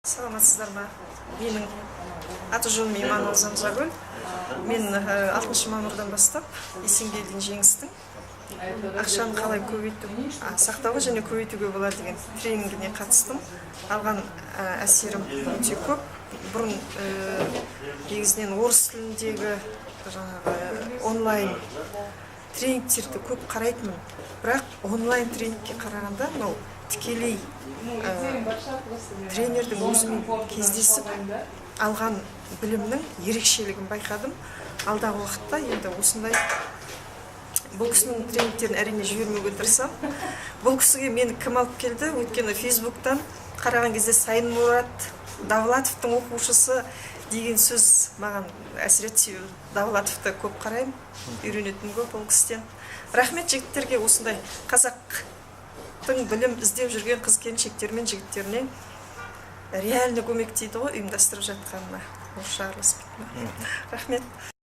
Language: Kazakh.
Саламатсыздар ма? Менің аты-жөнім Иманова Замзагүл. Мен 6 мамырдан бастап Есенгелдин жеңістің ақшаны қалай көбейту, сақтауға және көбейтуге болады деген тренингіне қатыстым. Алған әсерім өте көп. Бұрын негізінен орыс тіліндегі онлайн тренингтерді көп қарайтынмын. Бірақ онлайн тренингке қарағанда тікелей тренердің өзімен кездесіп алған білімнің ерекшелігін байқадым. Алдағы уақытта енді осындай бұл кісінің тренингтерін әрине жібермеуге тырысам. Бұл кісіге мені кім алып келді? Өйткені Фейсбуктан қараған кезде Сайынмұрат Давлатовтың оқушысы деген сөз маған әсер етті. Давлатовты көп қараймын, үйренетінім көп бұл кісіден. Рахмет жігіттерге, осындай қазақтың білім іздеп жүрген қыз-келіншектер мен жігіттеріне реально көмек тиді ғой ұйымдастырып жатқанына. Рахмет.